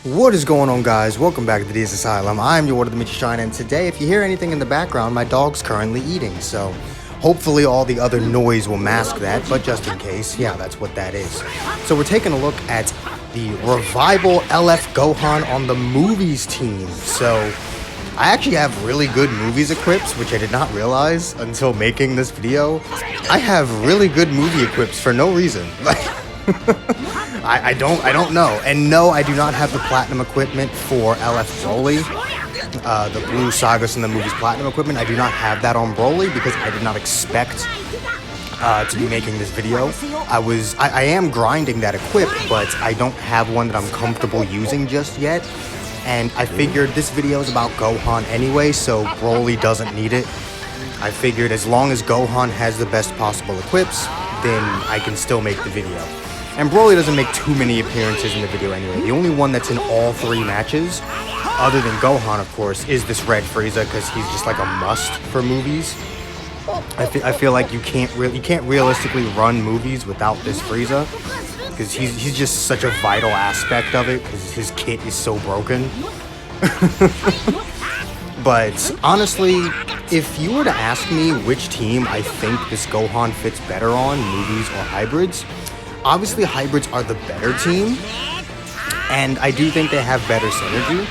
What is going on, guys? Welcome back to the DS Asylum. I'm your Water the Meat Shine, and today, if you hear anything in the background, my dog's currently eating, so hopefully all the other noise will mask that, but just in case, yeah, that's what that is. So we're taking a look at the Revival LF Gohan on the Movies team. So I actually have really good Movies equips, which I did not realize until making this video. I have really good movie equips for no reason. I don't know. And no, I do not have the platinum equipment for LF Broly. The blue Sagas in the Movies platinum equipment. I do not have that on Broly because I did not expect to be making this video. I am grinding that equip, but I don't have one that I'm comfortable using just yet. And I figured this video is about Gohan anyway, so Broly doesn't need it. I figured as long as Gohan has the best possible equips, then I can still make the video. And Broly doesn't make too many appearances in the video anyway. The only one that's in all three matches, other than Gohan, of course, is this Red Frieza, because he's just like a must for Movies. I feel like you can't realistically run Movies without this Frieza, because he's just such a vital aspect of it, because his kit is so broken. But honestly, if you were to ask me which team I think this Gohan fits better on, Movies or Hybrids, obviously Hybrids are the better team, and I do think they have better synergy.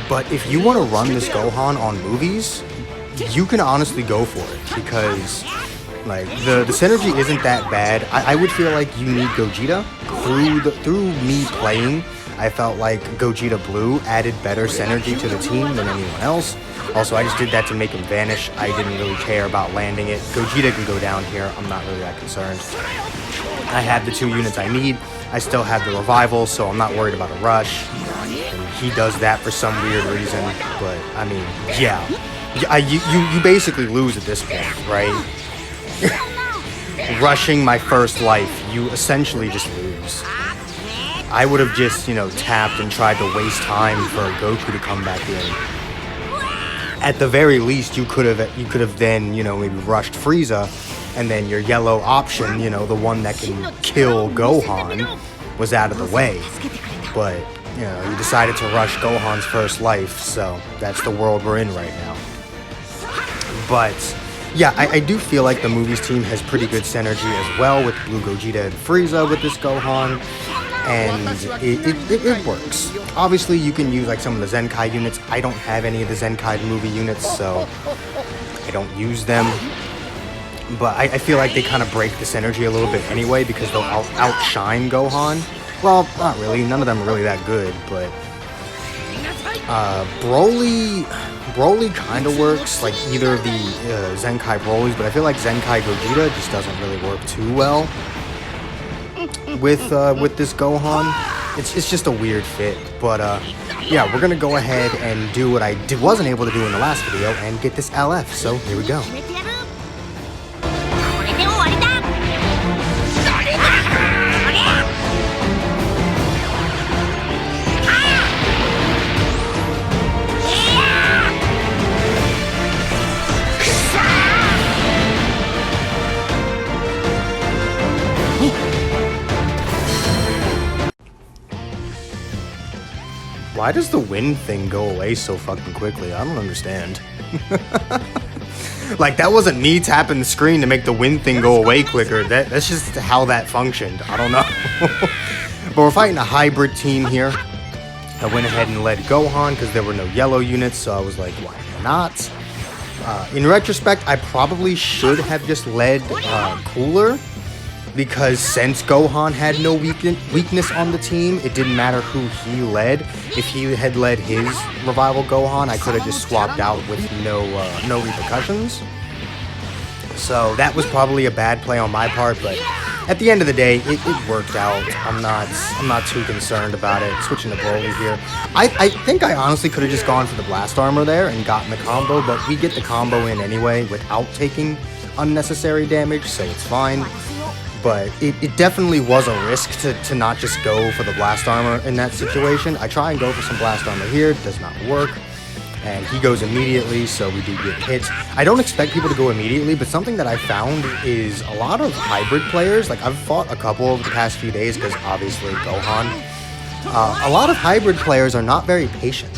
But if you want to run this Gohan on Movies, you can honestly go for it, because like the synergy isn't that bad. I would feel like you need Gogeta. Through me playing, I felt like Gogeta Blue added better synergy to the team than anyone else. Also, I just did that to make him vanish. I didn't really care about landing it. Gogeta can go down here. I'm not really that concerned. I have the 2 units I need. I still have the Revival, so I'm not worried about a rush. And he does that for some weird reason. But, I mean, yeah. You basically lose at this point, right? Rushing my first life, you essentially just lose. I would have just, tapped and tried to waste time for Goku to come back in. At the very least, you could have then, maybe rushed Frieza, and then your yellow option, the one that can kill Gohan, was out of the way. But, you decided to rush Gohan's first life, so that's the world we're in right now. But yeah, I do feel like the Movies team has pretty good synergy as well with Blue Gogeta and Frieza with this Gohan, and it works. Obviously, you can use like some of the Zenkai units. I don't have any of the Zenkai movie units, so I don't use them. But I feel like they kind of break the synergy a little bit anyway, because they'll outshine Gohan. Well, not really. None of them are really that good, but Broly kind of works, like either of the Zenkai Brolys, but I feel like Zenkai Gogeta just doesn't really work too well with this Gohan. It's just a weird fit, but yeah, we're gonna go ahead and do what I wasn't able to do in the last video and get this LF. So here we go. Why does the wind thing go away so fucking quickly? I don't understand. Like, that wasn't me tapping the screen to make the wind thing go away quicker. That's just how that functioned. I don't know. But we're fighting a hybrid team here. I went ahead and led Gohan because there were no yellow units, so I was like, why not? In retrospect, I probably should have just led Cooler, because since Gohan had no weakness on the team, it didn't matter who he led. If he had led his Revival Gohan, I could have just swapped out with no repercussions. So that was probably a bad play on my part, but at the end of the day, it worked out. I'm not too concerned about it. Switching to Broly here. I think I honestly could have just gone for the Blast Armor there and gotten the combo, but we get the combo in anyway without taking unnecessary damage, so it's fine. But it definitely was a risk to not just go for the Blast Armor in that situation. I try and go for some Blast Armor here, it does not work. And he goes immediately, so we do get hits. I don't expect people to go immediately, but something that I found is a lot of hybrid players, like I've fought a couple over the past few days, because obviously Gohan A lot of hybrid players are not very patient.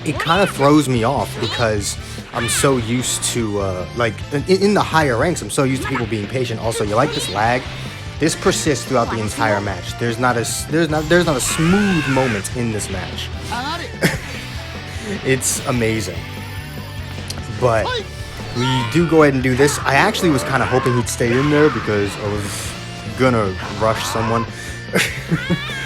It kind of throws me off because I'm so used to, like, in the higher ranks, I'm so used to people being patient. Also, you like this lag? This persists throughout the entire match. There's not a smooth moment in this match. It's amazing. But we do go ahead and do this. I actually was kind of hoping he'd stay in there because I was gonna rush someone.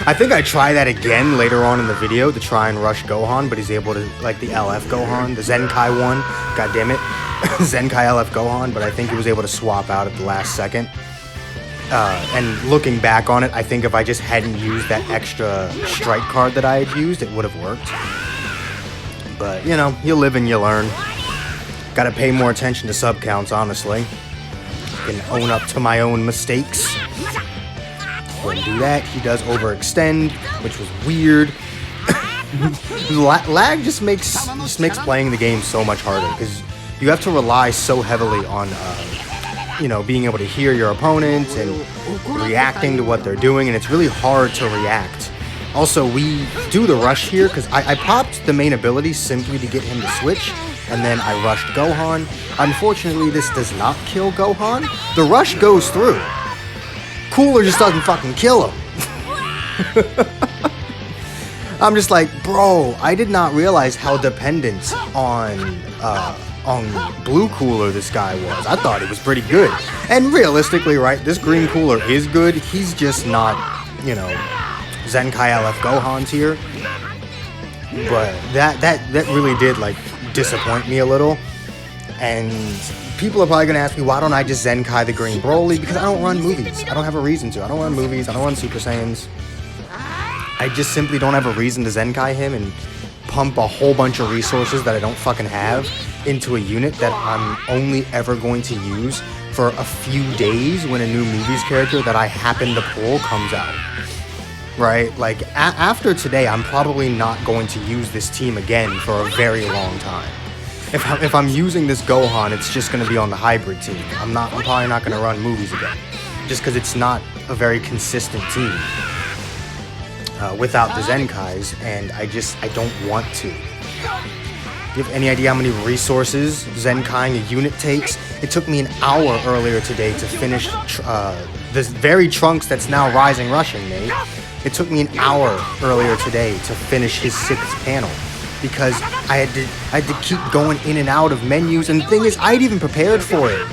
I think I try that again later on in the video to try and rush Gohan, but he's able to, like the LF Gohan, the Zenkai one, god damn it, Zenkai LF Gohan, but I think he was able to swap out at the last second. And looking back on it, I think if I just hadn't used that extra strike card that I had used, it would have worked. But, you know, you live and you learn. Gotta pay more attention to sub counts, honestly. I can own up to my own mistakes. Go ahead and do that. He does overextend, which was weird. Lag just makes playing the game so much harder because you have to rely so heavily on you know, being able to hear your opponent and reacting to what they're doing, and it's really hard to react. Also, we do the rush here because I popped the main ability simply to get him to switch, and then I rushed Gohan. Unfortunately, this does not kill Gohan. The rush goes through. Cooler just doesn't fucking kill him. I'm just like, bro, I did not realize how dependent on Blue Cooler this guy was. I thought he was pretty good. And realistically, right, this Green Cooler is good. He's just not, you know, Zenkai LF Gohan tier. But that really did, like, disappoint me a little. And people are probably gonna ask me, why don't I just Zenkai the Green Broly? Because I don't run movies. I don't have a reason to. I don't run movies. I don't run Super Saiyans. I just simply don't have a reason to Zenkai him and pump a whole bunch of resources that I don't fucking have into a unit that I'm only ever going to use for a few days when a new movies character that I happen to pull comes out. Right? Like, after today, I'm probably not going to use this team again for a very long time. If I'm using this Gohan, it's just going to be on the hybrid team. I'm probably not going to run movies again, just because it's not a very consistent team without the Zenkais, and I don't want to. Do you have any idea how many resources Zenkaiing a unit takes? It took me an hour earlier today to finish this very Trunks that's now rising rushing me. It took me an hour earlier today to finish his 6th panel, because I had to keep going in and out of menus, and the thing is, I'd even prepared for it.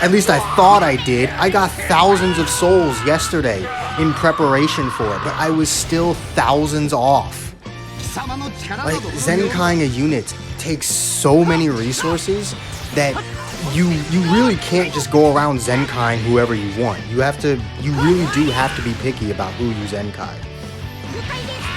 At least I thought I did. I got thousands of souls yesterday in preparation for it, but I was still thousands off. Like, Zenkaiing a unit takes so many resources that you really can't just go around Zenkaiing whoever you want. You really do have to be picky about who you Zenkai.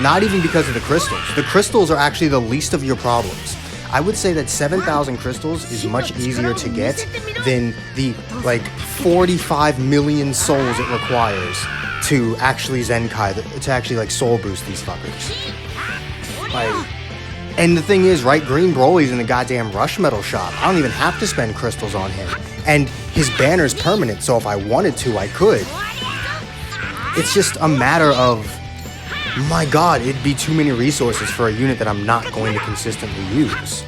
Not even because of the crystals. The crystals are actually the least of your problems. I would say that 7,000 crystals is much easier to get than the, like, 45 million souls it requires to actually Zenkai, to actually, like, soul boost these fuckers. Like, and the thing is, right, Green Broly's in the goddamn Rush Metal shop. I don't even have to spend crystals on him. And his banner's permanent, so if I wanted to, I could. It's just a matter of, my god, it'd be too many resources for a unit that I'm not going to consistently use.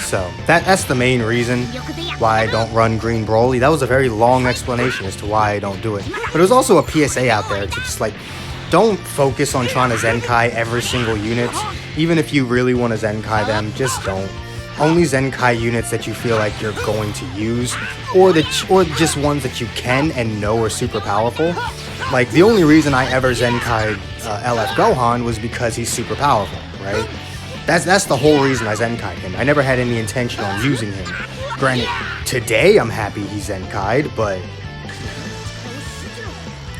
So, that's the main reason why I don't run Green Broly. That was a very long explanation as to why I don't do it. But it was also a PSA out there to just, like, don't focus on trying to Zenkai every single unit. Even if you really want to Zenkai them, just don't. Only Zenkai units that you feel like you're going to use, or just ones that you can and know are super powerful. Like, the only reason I ever Zenkai'd LF Gohan was because he's super powerful, right? That's the whole reason I Zenkai'd him. I never had any intention on using him. Granted, today I'm happy he's Zenkai'd, but...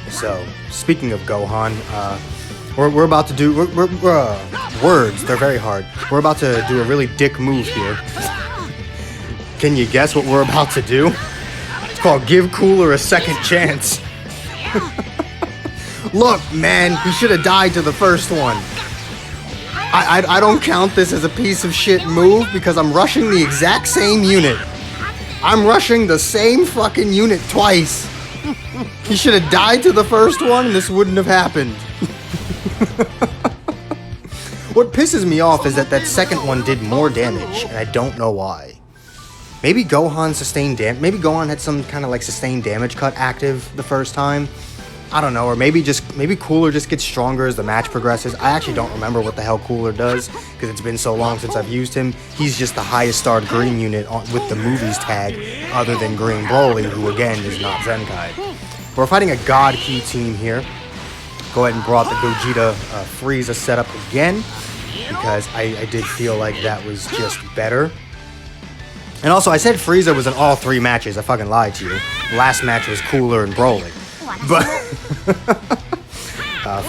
So, speaking of Gohan, we're about to do... words, they're very hard. We're about to do a really dick move here. Can you guess what we're about to do? It's called Give Cooler a Second Chance. Look, man, he should have died to the first one. I don't count this as a piece of shit move because I'm rushing the exact same unit. I'm rushing the same fucking unit twice. He should have died to the first one and this wouldn't have happened. What pisses me off is that second one did more damage, and I don't know why. Maybe Gohan sustained maybe Gohan had some kind of like sustained damage cut active the first time. I don't know, or maybe Cooler just gets stronger as the match progresses. I actually don't remember what the hell Cooler does, because it's been so long since I've used him. He's just the highest starred green unit with the movies tag, other than Green Broly, who again is not Zenkai. We're fighting a God Key team here. Go ahead and brought the Gogeta Frieza setup again, because I did feel like that was just better. And also, I said Frieza was in all 3 matches. I fucking lied to you. Last match was Cooler and Broly. But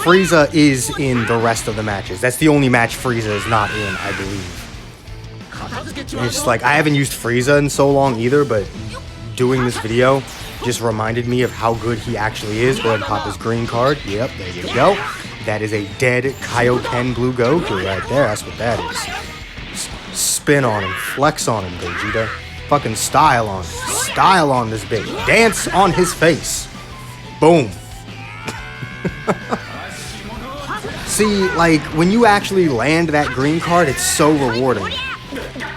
Frieza is in the rest of the matches. That's the only match Frieza is not in, I believe. And it's just like, I haven't used Frieza in so long either, but doing this video just reminded me of how good he actually is. Go ahead and pop his green card. Yep, there you go. That is a dead Kaioken Blue Goku right there. That's what that is. Spin on him. Flex on him, Vegeta. Fucking style on him. Style on this bitch. Dance on his face. Boom. See, like, when you actually land that green card, it's so rewarding.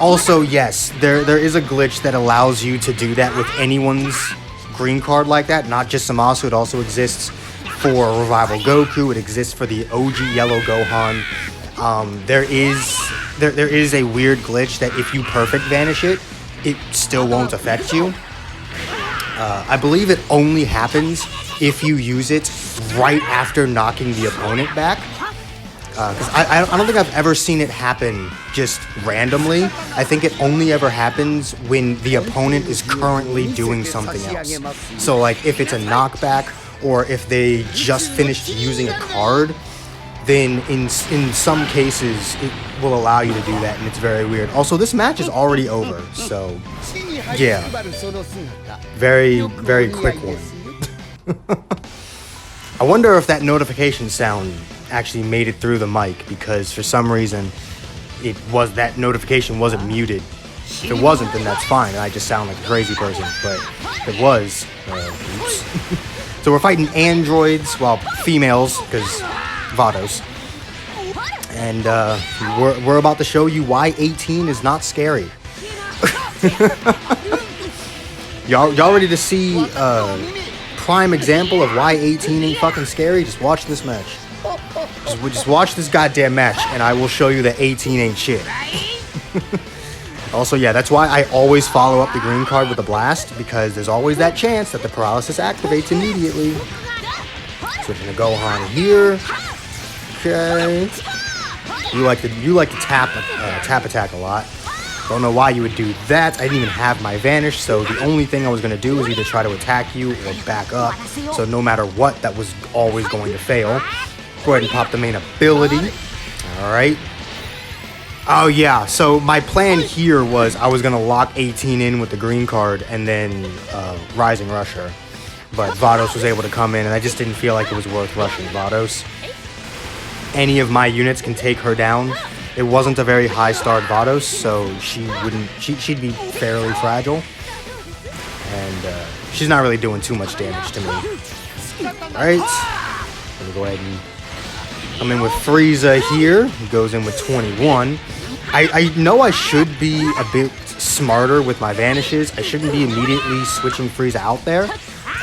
Also, yes, there is a glitch that allows you to do that with anyone's green card like that, not just Zamasu. It also exists for Revival Goku. It exists for the OG Yellow Gohan. There is a weird glitch that if you perfect vanish it, it still won't affect you. I believe it only happens if you use it right after knocking the opponent back. Because I don't think I've ever seen it happen just randomly. I think it only ever happens when the opponent is currently doing something else. So like if it's a knockback or if they just finished using a card, then in some cases it will allow you to do that, and it's very weird. Also, this match is already over, so yeah, very, very quick one. I wonder if that notification sound actually made it through the mic, because for some reason that notification wasn't muted. If it wasn't, then that's fine, and I just sound like a crazy person, but if it was, oops. So we're fighting androids, well, females, because Vados. And we're about to show you why 18 is not scary. Y'all ready to see prime example of why 18 ain't fucking scary? Just watch this match. Just watch this goddamn match, and I will show you that 18 ain't shit. Also, yeah, that's why I always follow up the green card with a blast, because there's always that chance that the paralysis activates immediately. Switching to Gohan here. Okay. You like to tap attack a lot. Don't know why you would do that. I didn't even have my vanish, so the only thing I was gonna do was either try to attack you or back up. So no matter what, that was always going to fail. Go ahead and pop the main ability. All right. Oh yeah, so my plan here was I was gonna lock 18 in with the green card and then Rising Rusher, but Vados was able to come in, and I just didn't feel like it was worth rushing Vados. Any of my units can take her down. It wasn't a very high starred Vados, so she'd be fairly fragile, and she's not really doing too much damage to me. All right, let me go ahead and come in with Frieza here. He goes in with 21. I know I should be a bit smarter with my vanishes. I shouldn't be immediately switching Frieza out there.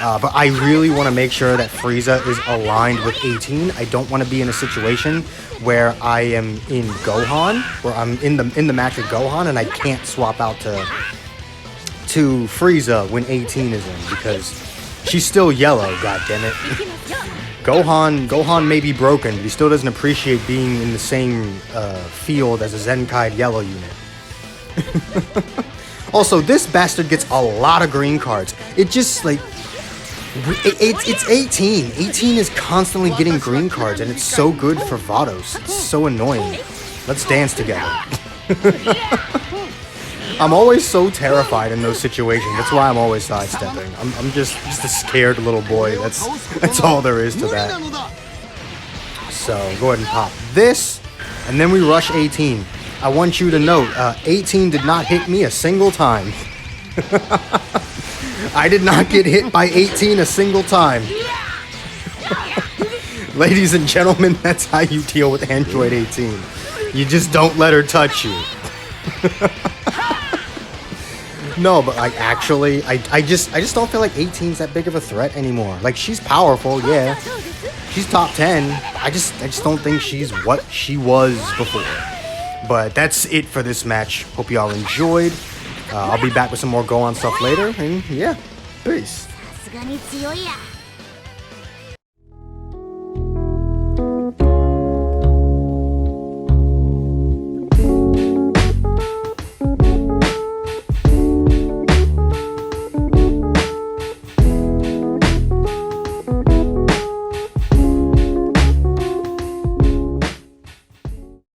But I really want to make sure that Frieza is aligned with 18. I don't want to be in a situation where I am in Gohan, where I'm in the match with Gohan, and I can't swap out to Frieza when 18 is in, because she's still yellow. God damn it. Gohan may be broken, but he still doesn't appreciate being in the same field as a Zenkai yellow unit. Also, this bastard gets a lot of green cards. It just, like, it's 18. 18 is constantly getting green cards, and it's so good for Vados. It's so annoying. Let's dance together. I'm always so terrified in those situations. That's why I'm always sidestepping. I'm just a scared little boy. That's all there is to that. So go ahead and pop this, and then we rush 18. I want you to note, 18 did not hit me a single time. I did not get hit by 18 a single time. Ladies and gentlemen, that's how you deal with Android 18. You just don't let her touch you. No, but like actually, I just don't feel like 18's that big of a threat anymore. Like she's powerful, yeah. She's top 10. I just don't think she's what she was before. But that's it for this match. Hope y'all enjoyed. I'll be back with some more Gohan stuff later. And yeah, peace.